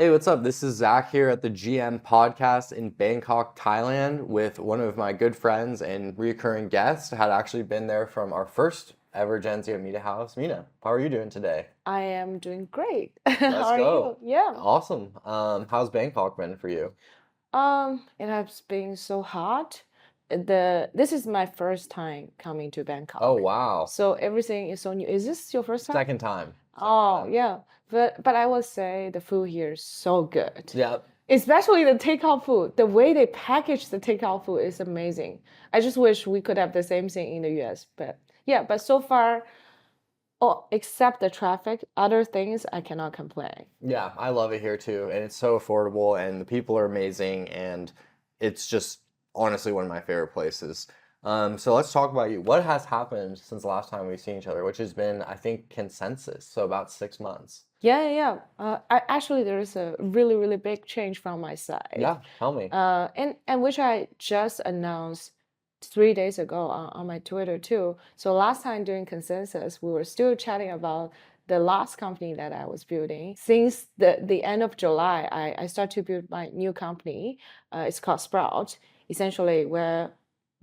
Hey, what's up? This is Zach here at the GM podcast in Bangkok, Thailand, with one of my good friends and recurring guests. Had actually been there from our first ever Genzio Meet House. Mina, how are you doing today? I am doing great. How Let's are go. you? Yeah. Awesome. How's Bangkok been for you? It has been so hot. This is my first time coming to Oh, Bangkok. wow. So everything is so new. Is this your first time? Second time. Second Oh, time. yeah. But I would say the food here is so good. Yep. Especially the takeout food. The way they package the takeout food is amazing. I just wish we could have the same thing in the US. But yeah, but so far, oh, except the traffic, other things I cannot complain. Yeah, I love it here too. And it's so affordable and the people are amazing and it's just honestly one of my favorite places. So let's talk about you. What has happened since the last time we've seen each other, which has been, I think, consensus, so about 6 months. Yeah, yeah, yeah. Actually, there is a really, really big change from my side, Yeah, tell me. and which I just announced 3 days ago on my Twitter too. So last time during consensus, we were still chatting about the last company that I was building. Since the end of July, I started to build my new company. It's called Sprout. Essentially, we're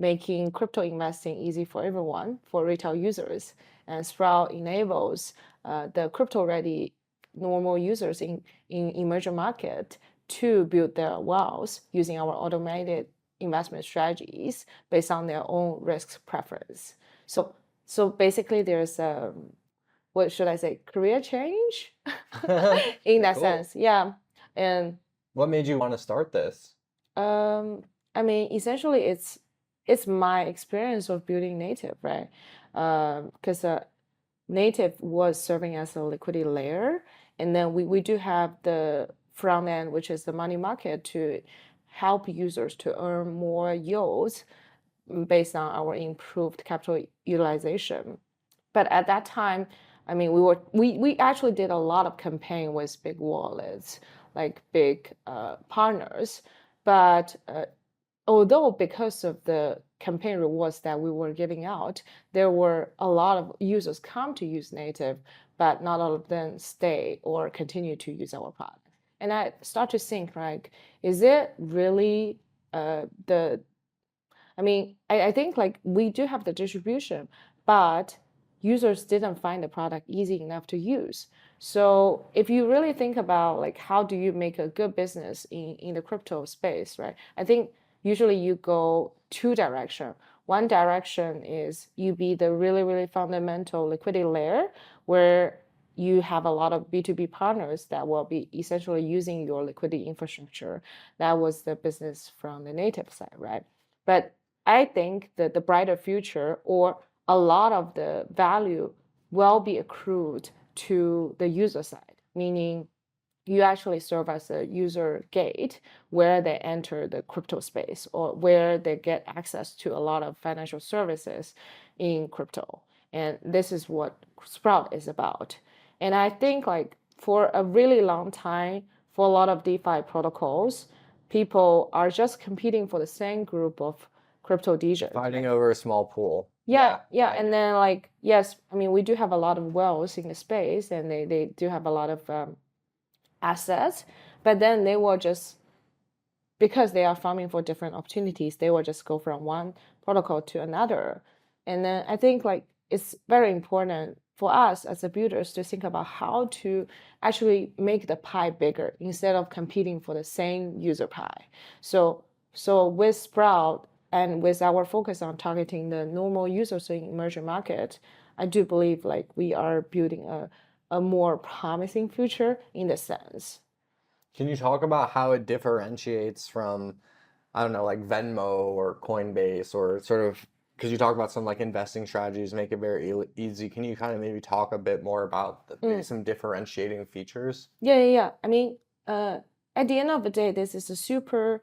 making crypto investing easy for everyone, for retail users. And Sprout enables the crypto ready normal users in emerging market to build their wealth using our automated investment strategies based on their own risk preference. So basically there's a what should I say, career change in that Cool. sense. Yeah. And What made you want to start this? um I mean essentially it's my experience of building native, right? Because native was serving as a liquidity layer. And then we do have the front end, which is the money market, to help users to earn more yields based on our improved capital utilization. But at that time, I mean, we actually did a lot of campaign with big wallets, like big partners. But although because of the campaign rewards that we were giving out, there were a lot of users come to use native, but not all of them stay or continue to use our product. And I start to think, like, is it really the I mean, I think like we do have the distribution, but users didn't find the product easy enough to use. So if you really think about like how do you make a good business in the crypto space, right? I think usually you go two direction. One direction is you be the really, really fundamental liquidity layer where you have a lot of B2B partners that will be essentially using your liquidity infrastructure. That was the business from the native side, right? But I think that the brighter future or a lot of the value will be accrued to the user side, meaning you actually serve as a user gate where they enter the crypto space or where they get access to a lot of financial services in crypto. And this is what Sprout is about. And I think like for a really long time, for a lot of DeFi protocols, people are just competing for the same group of crypto DJs, Fighting right? over a small pool. Yeah, yeah. I And agree. then like, yes, I mean, we do have a lot of wells in the space and they do have a lot of assets, but then they will just, because they are farming for different opportunities, they will just go from one protocol to another. And then I think like it's very important for us as a builders to think about how to actually make the pie bigger instead of competing for the same user pie. So with Sprout and with our focus on targeting the normal users in emerging market, I do believe like we are building a more promising future in the sense. Can you talk about how it differentiates from, I don't know, like Venmo or Coinbase or sort of, because you talk about some like investing strategies, make it very easy. Can you kind of maybe talk a bit more about maybe Mm. some differentiating features? Yeah, yeah, yeah. I mean, uh, at the end of the day, this is a super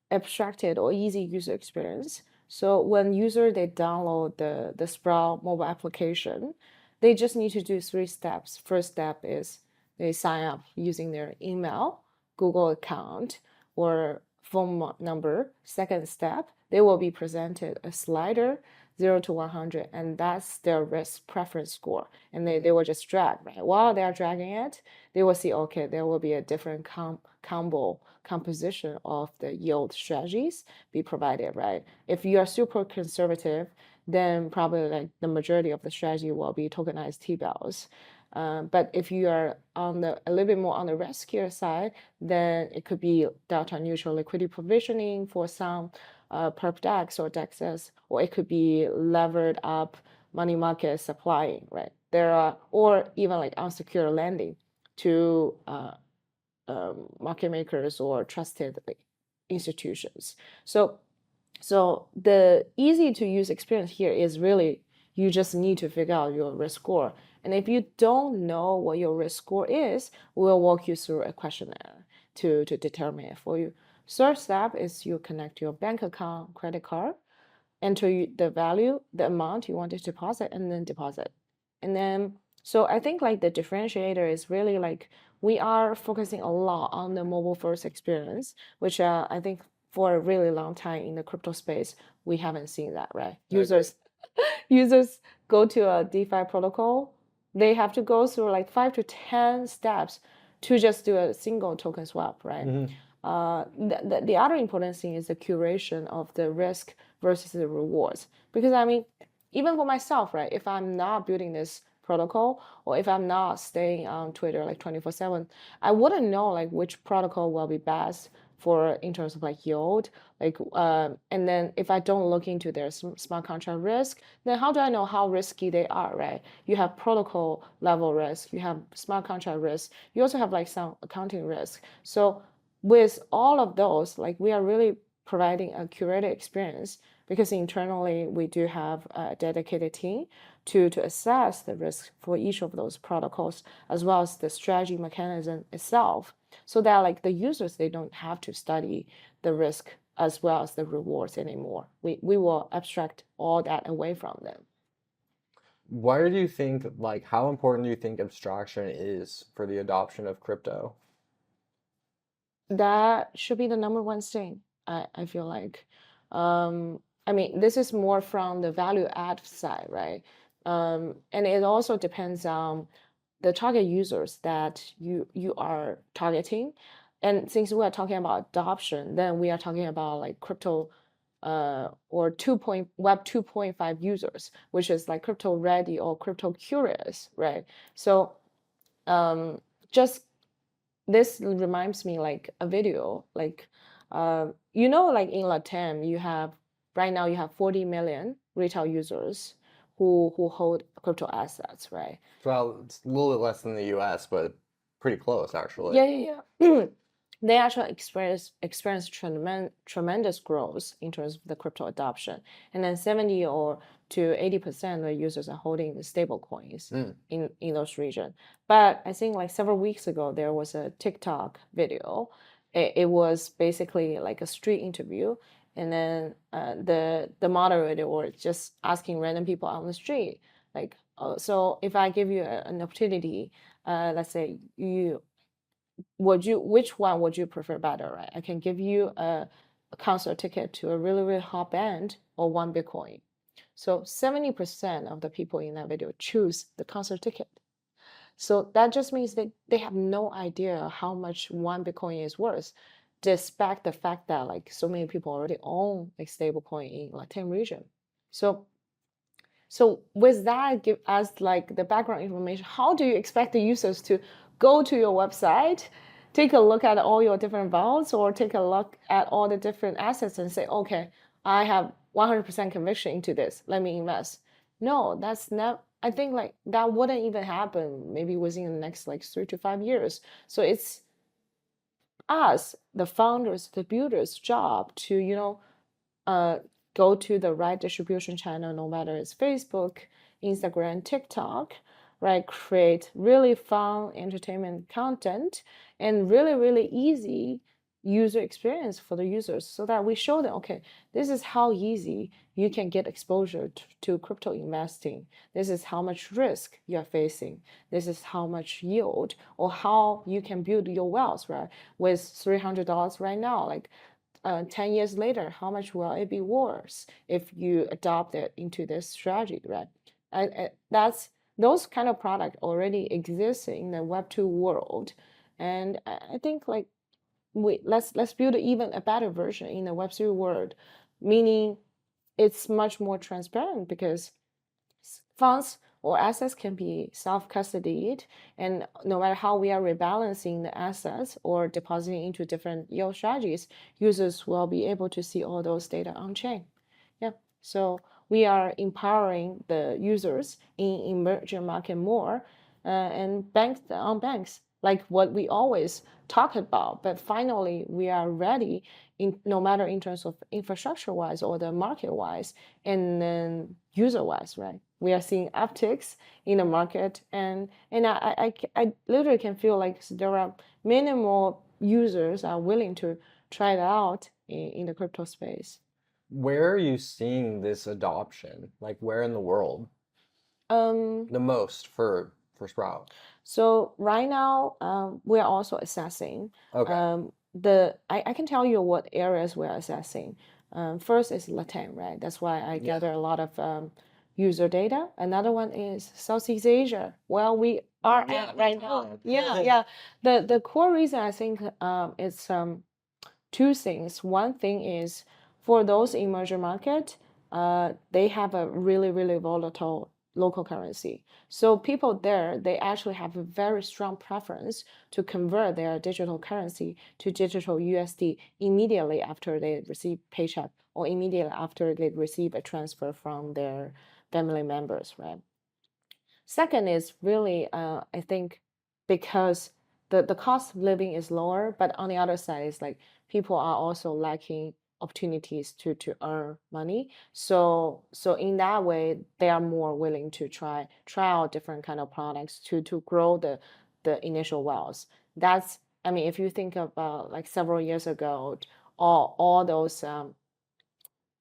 abstracted or easy user experience. So when user they download the Sprout mobile application, they just need to do 3 steps. First step is they sign up using their email, Google account, or phone number. Second step, they will be presented a slider 0 to 100, and that's their risk preference score. And they will just drag, right? While they are dragging it, they will see, okay, there will be a different composition of the yield strategies be provided, right? If you are super conservative, then probably like the majority of the strategy will be tokenized T-bills. But if you are on a little bit more on the riskier side, then it could be delta neutral liquidity provisioning for some perp DEX or DEXs, or it could be levered up money market supplying, right? Or even like unsecured lending to market makers or trusted institutions. So the easy to use experience here is really you just need to figure out your risk score. And if you don't know what your risk score is, we'll walk you through a questionnaire to determine it for you. Third step is you connect your bank account, credit card, enter the value, the amount you want to deposit, and then deposit. And then, so I think like the differentiator is really like we are focusing a lot on the mobile first experience, which I think for a really long time in the crypto space, we haven't seen that, right? Users go to a DeFi protocol, they have to go through like 5 to 10 steps to just do a single token swap, right? The other important thing is the curation of the risk versus the rewards. Because I mean, even for myself, right? If I'm not building this protocol or if I'm not staying on Twitter like 24/7, I wouldn't know like which protocol will be best for in terms of like yield, like and then if I don't look into their smart contract risk, then how do I know how risky they are, right? You have protocol level risk, you have smart contract risk, you also have like some accounting risk. So with all of those, like we are really providing a curated experience because internally we do have a dedicated team to assess the risk for each of those protocols as well as the strategy mechanism itself, so that like the users, they don't have to study the risk as well as the rewards anymore. We will abstract all that away from them. Why do you think, like, how important do you think abstraction is for the adoption of crypto? That should be the number one thing, I feel like. I mean, this is more from the value add side, right? And it also depends on the target users that you are targeting. And since we are talking about adoption, then we are talking about like crypto or Web 2.5 users, which is like crypto ready or crypto curious, right? So just this reminds me like a video, like like in LATAM, right now you have 40 million retail users who hold crypto assets, right? Well, it's a little bit less than the US, but pretty close actually. Yeah. They actually experience tremendous growth in terms of the crypto adoption, and then 70 or to 80% of the users are holding the stable coins in those regions. But I think like several weeks ago there was a TikTok video. It was basically like a street interview, and then the moderator was just asking random people on the street, like, so if I give you an opportunity, let's say which one would you prefer better, right? I can give you a concert ticket to a really, really hot band or one Bitcoin. So 70% of the people in that video choose the concert ticket. So that just means that they have no idea how much one Bitcoin is worth, despite the fact that like so many people already own a stable coin in Latin region. So with that, give us like the background information. How do you expect the users to go to your website, take a look at all your different vaults, or take a look at all the different assets and say, okay, I have 100% conviction into this, let me invest? No, that's not. I think like that wouldn't even happen maybe within the next like 3 to 5 years. So it's us, the founders, the builders' job to go to the right distribution channel, no matter it's Facebook, Instagram, TikTok, right? Create really fun entertainment content and really, really easy user experience for the users, so that we show them, okay, this is how easy you can get exposure to crypto investing. This is how much risk you're facing. This is how much yield or how you can build your wealth, right? With $300 right now, like 10 years later, how much will it be worse if you adopt it into this strategy, right? That's those kind of product already exist in the Web2 world, and I think like let's build even a better version in the Web3 world, meaning it's much more transparent because funds or assets can be self-custodied, and no matter how we are rebalancing the assets or depositing into different yield strategies, users will be able to see all those data on chain. Yeah, so we are empowering the users in emerging market more, and banks on banks, like what we always talk about. But finally, we are ready in no matter in terms of infrastructure wise or the market wise, and then user wise, right? We are seeing upticks in the market, and I literally can feel like there are many more users are willing to try it out in the crypto space. Where are you seeing this adoption? Like where in the world? Um, The most for Sprout? so right now, we are also assessing. Okay. I can tell you what areas we're assessing. First is LATAM, right? That's why I Yeah. gather a lot of user data. Another one is Southeast Asia. Well, we are Yeah, at right that's now. fine. Yeah, yeah. The core reason I think it's two things. One thing is for those emerging market, they have a really volatile local currency. So people there, they actually have a very strong preference to convert their digital currency to digital USD immediately after they receive paycheck or immediately after they receive a transfer from their family members, right? Second is really, I think, because the cost of living is lower, but on the other side, it's like people are also lacking opportunities to earn money. So in that way, they are more willing to try out different kind of products to grow the initial wealth. That's, I mean, if you think about like several years ago, all those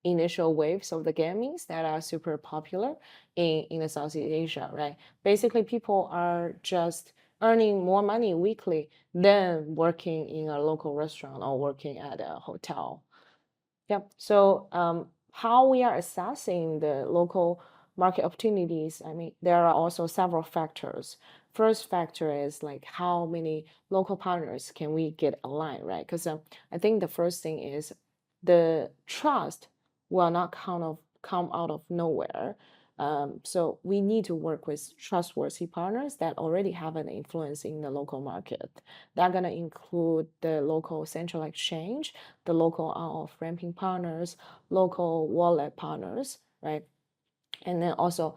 initial waves of the gamings that are super popular in the Southeast Asia, right? Basically, people are just earning more money weekly than working in a local restaurant or working at a hotel. Yep. So how we are assessing the local market opportunities, I mean, there are also several factors. First factor is like how many local partners can we get aligned, right? Because I think the first thing is the trust will not come out of nowhere. So we need to work with trustworthy partners that already have an influence in the local market. They're gonna include the local central exchange, the local on-off ramping partners, local wallet partners, right? And then also,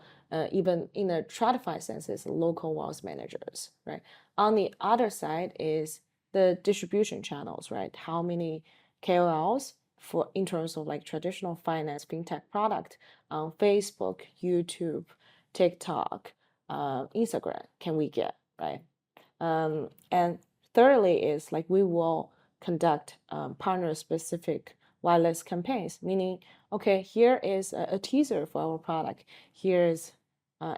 even in a stratified sense, is local wealth managers, right? On the other side is the distribution channels, right? How many KOLs for in terms of like traditional finance fintech product on Facebook, YouTube, TikTok, Instagram can we get, right? And thirdly is like we will conduct partner-specific wireless campaigns, meaning, okay, here is a teaser for our product. Here's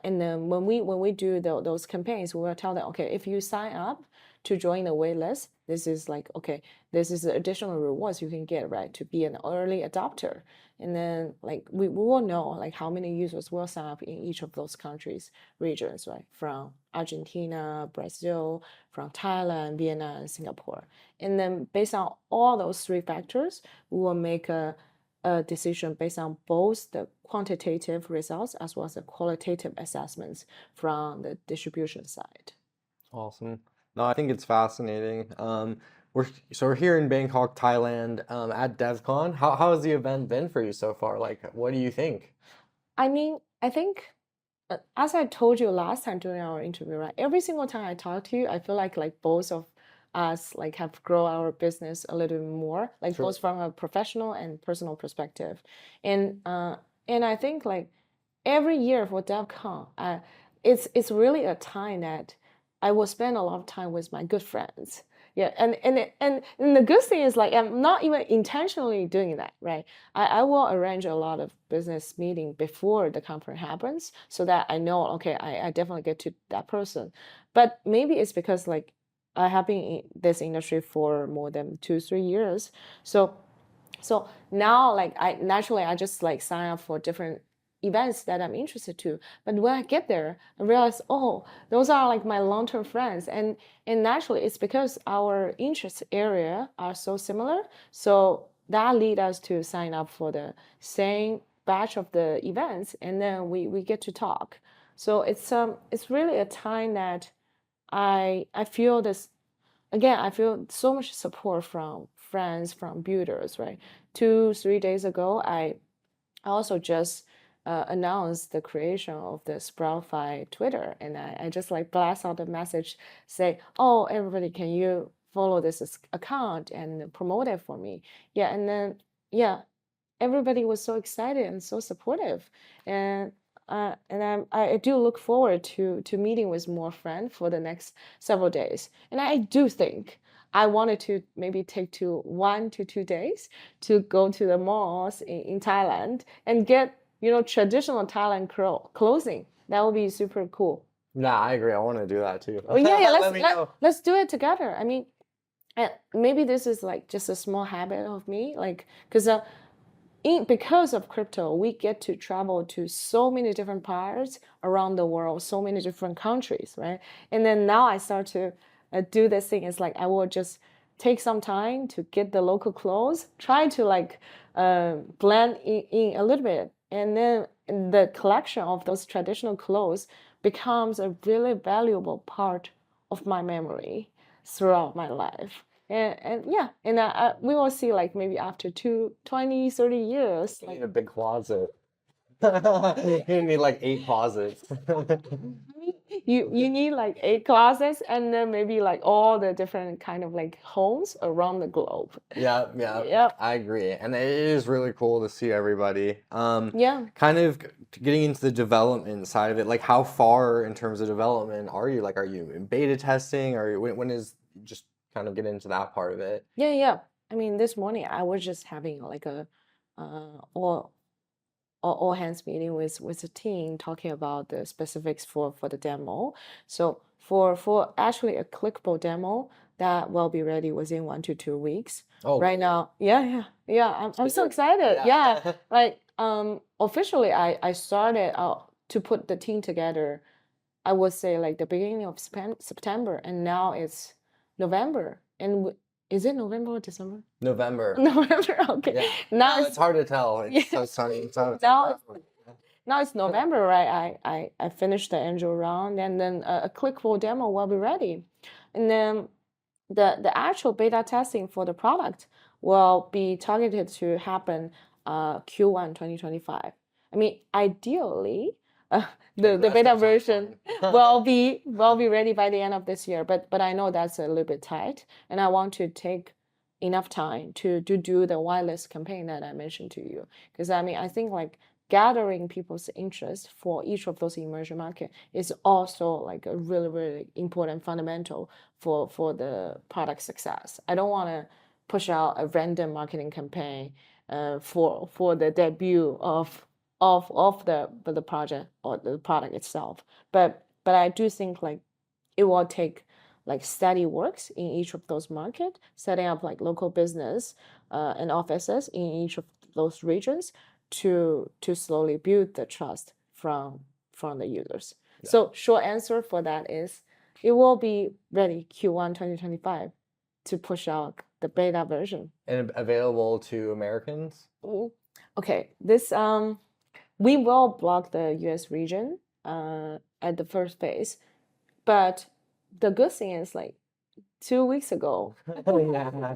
and then when we do those campaigns, we will tell them, okay, if you sign up to join the wait list, this is like, okay, this is the additional rewards you can get, right, to be an early adopter. And then like we will know like how many users will sign up in each of those countries, regions, right, from Argentina, Brazil, from Thailand, Vietnam, and Singapore. And then based on all those three factors, we will make a decision based on both the quantitative results as well as the qualitative assessments from the distribution side. Awesome. No, I think it's fascinating. We're here in Bangkok, Thailand, at DevCon. How has the event been for you so far? Like, what do you think? I mean, I think as I told you last time during our interview, right? Every single time I talk to you, I feel like both of us like have grown our business a little bit more, like Sure. both from a professional and personal perspective. And I think like every year for DevCon, it's really a time that I will spend a lot of time with my good friends. Yeah, and the good thing is like I'm not even intentionally doing that, right? I will arrange a lot of business meeting before the conference happens so that I know, okay, I definitely get to that person. But maybe it's because like I have been in this industry for more than 2, 3 years. So So now, like I just like sign up for different events that I'm interested to. But when I get there, I realize, oh, those are like my long-term friends, and naturally, it's because our interest area are so similar. So that lead us to sign up for the same batch of the events, and then we get to talk. So it's really a time that I feel this again, I feel so much support from friends, from builders, right? 2, 3 days ago, I also just announced the creation of the Sproutify Twitter, and I just like blast out the message, say, "Oh, everybody, can you follow this account and promote it for me?" Yeah, and then yeah, everybody was so excited and so supportive, and I do look forward to meeting with more friends for the next several days. And I do think I wanted to maybe take 1 to 2 days to go to the malls in Thailand and get traditional Thailand clothing. That would be super cool. Nah, I agree. I want to do that too. Oh yeah, yeah. Let me know. Let's do it together. I mean, maybe this is like just a small habit of me, like because because of crypto, we get to travel to so many different parts around the world, so many different countries, right? And then now I start to do this thing. It's like I will just take some time to get the local clothes, try to like blend in a little bit, and then the collection of those traditional clothes becomes a really valuable part of my memory throughout my life. And yeah, and we will see like maybe after 20, 30 years, You like need a big closet. You need like 8 closets. you need like 8 closets and then maybe like all the different kind of like homes around the globe. Yeah, yeah, Yep. I agree. And it is really cool to see everybody. Yeah. Kind of getting into the development side of it, like how far in terms of development are you? Like, are you in beta testing or when is just kind of get into that part of it? Yeah, yeah. I mean, this morning I was just having like a uh all all hands meeting with the team talking about the specifics for the demo. So for actually a clickable demo that will be ready within 1 to 2 weeks. Oh, Right now, yeah, yeah, yeah. I'm so good. excited. Yeah, Yeah. like officially I started to put the team together. I would say like the beginning of September, and now it's November. And is it November or December? November. November. Okay. Yeah. Now No, it's it's hard to tell. It's yeah. so sunny. It's so Now now it's November, right? I finished the angel round, and then a clickable demo will be ready, and then the actual beta testing for the product will be targeted to happen Q1 2025. I mean, ideally, uh, the beta version will be ready by the end of this year, but I know that's a little bit tight, and I want to take enough time to do the whitelist campaign that I mentioned to you. Because I mean, I think like gathering people's interest for each of those emerging market is also like a really, really important fundamental for the product success. I don't want to push out a random marketing campaign for the debut of the project or the product itself. But I do think like it will take like steady works in each of those market, setting up like local business and offices in each of those regions to slowly build the trust from the users. Yeah. So short answer for that is it will be ready Q1 2025 to push out the beta version. And available to Americans? Okay, this we will block the US region at the first phase, but the good thing is like 2 weeks ago Yeah.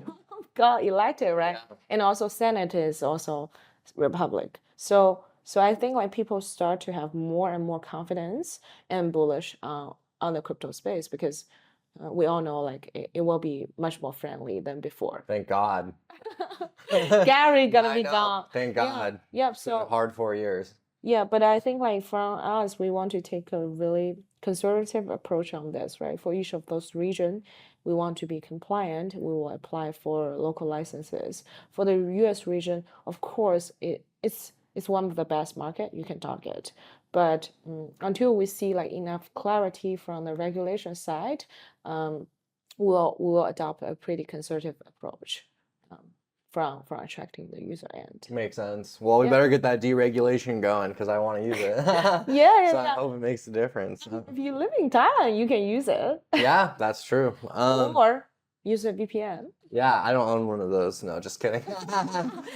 got elected, right? Yeah. And also Senate is also Republic. So I think like people start to have more and more confidence and bullish on the crypto space because we all know like it will be much more friendly than before. Thank God. Gary gonna I be know. gone. Thank Yeah. God. Yep. It's been a hard 4 years. Yeah, but I think like from us, we want to take a really conservative approach on this, right? For each of those region, we want to be compliant. We will apply for local licenses. For the U.S. region, of course, it's one of the best market you can target. But until we see like enough clarity from the regulation side, we'll adopt a pretty conservative approach. from attracting the user end. Makes sense. Well, we better get that deregulation going because I want to use it. Yeah, So I hope it makes a difference. If you live in Thailand, you can use it. Yeah, that's true. Or use a VPN. Yeah, I don't own one of those. No, just kidding.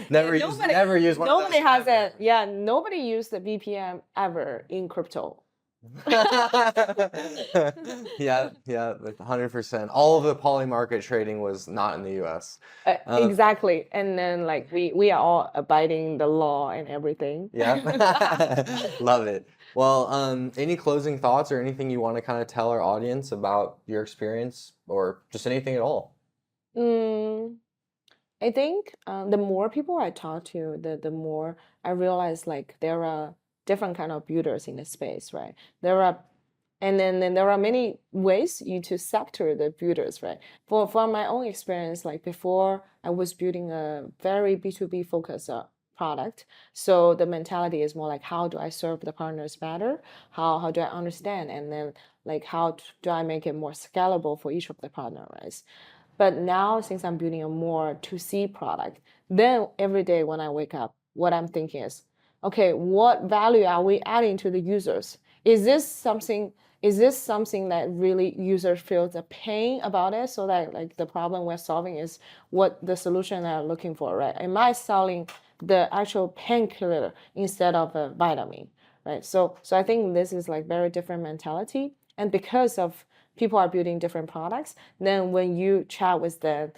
Never use one of those. Nobody has it. Yeah, nobody used the VPN ever in crypto. Yeah, like 100%. All of the poly market trading was not in the US. Exactly. And then like we are all abiding the law and everything. Yeah. Love it. Well, any closing thoughts or anything you want to kind of tell our audience about your experience or just anything at all? I think the more people I talk to, the more I realize like there are different kind of builders in the space, right? And then there are many ways you to sector the builders, right? For my own experience, like before I was building a very B2B focused product. So the mentality is more like, how do I serve the partners better? How do I understand? And then like, how do I make it more scalable for each of the partners? But now, since I'm building a more 2C product, then every day when I wake up, what I'm thinking is, okay, what value are we adding to the users? Is this something that really users feel the pain about it? So that like the problem we're solving is what the solution they're looking for, right? Am I selling the actual painkiller instead of a vitamin, right? So I think this is like very different mentality, and because of people are building different products, then when you chat with them,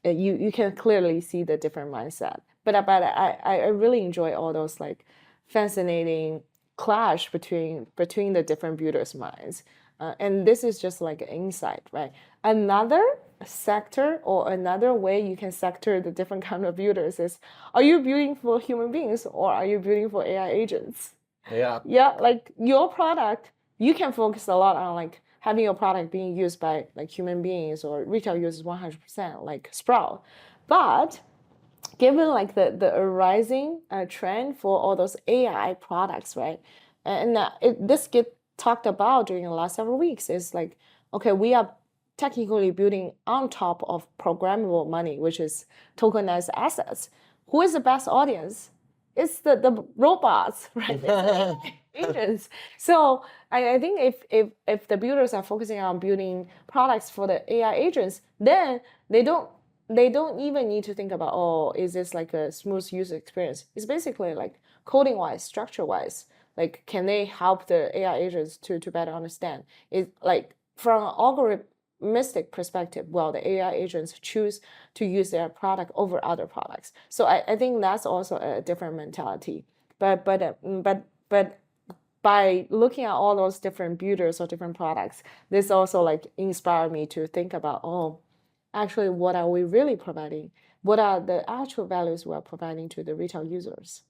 you can clearly see the different mindset. But I really enjoy all those like fascinating clash between the different builders' minds. And this is just like an insight, right? Another sector or another way you can sector the different kind of builders is, are you building for human beings or are you building for AI agents? Yeah. Yeah, like your product, you can focus a lot on like having your product being used by like human beings or retail users 100%, like Sprout. But given like the arising trend for all those AI products, right? And this get talked about during the last several weeks is like, okay, we are technically building on top of programmable money, which is tokenized assets. Who is the best audience? It's the robots, right? Agents. So I think if the builders are focusing on building products for the AI agents, then they don't even need to think about, oh, is this like a smooth user experience? It's basically like coding wise, structure wise, like can they help the AI agents to better understand? It like from an algorithmic perspective, well, the AI agents choose to use their product over other products. So I think that's also a different mentality. But by looking at all those different builders or different products, this also like inspired me to think about, oh, actually, what are we really providing? What are the actual values we are providing to the retail users?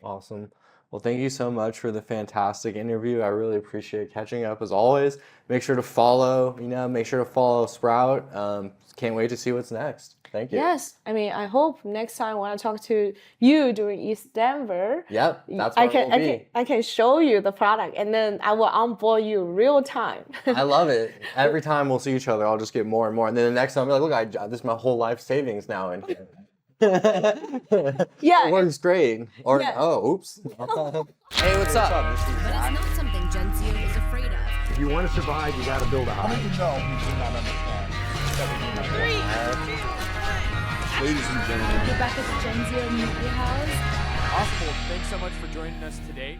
Awesome. Well, thank you so much for the fantastic interview. I really appreciate catching up as always. Make sure to follow, make sure to follow Sprout. Can't wait to see what's next. Thank you. Yes. I mean, I hope next time when I talk to you during East Denver, yep, that's where we'll be. I can show you the product and then I will onboard you real time. I love it. Every time we'll see each other, I'll just get more and more. And then the next time I'll be like, look, this is my whole life savings now in here. Yeah. It works great. Or, yeah. Oh, oops. Hey, what's up? But it's not something Genzio is afraid of. If you want to survive, you got to build a house. How many know we do not understand? Ladies and gentlemen. Rebecca's Genzio Media House. Awesome. Thanks so much for joining us today.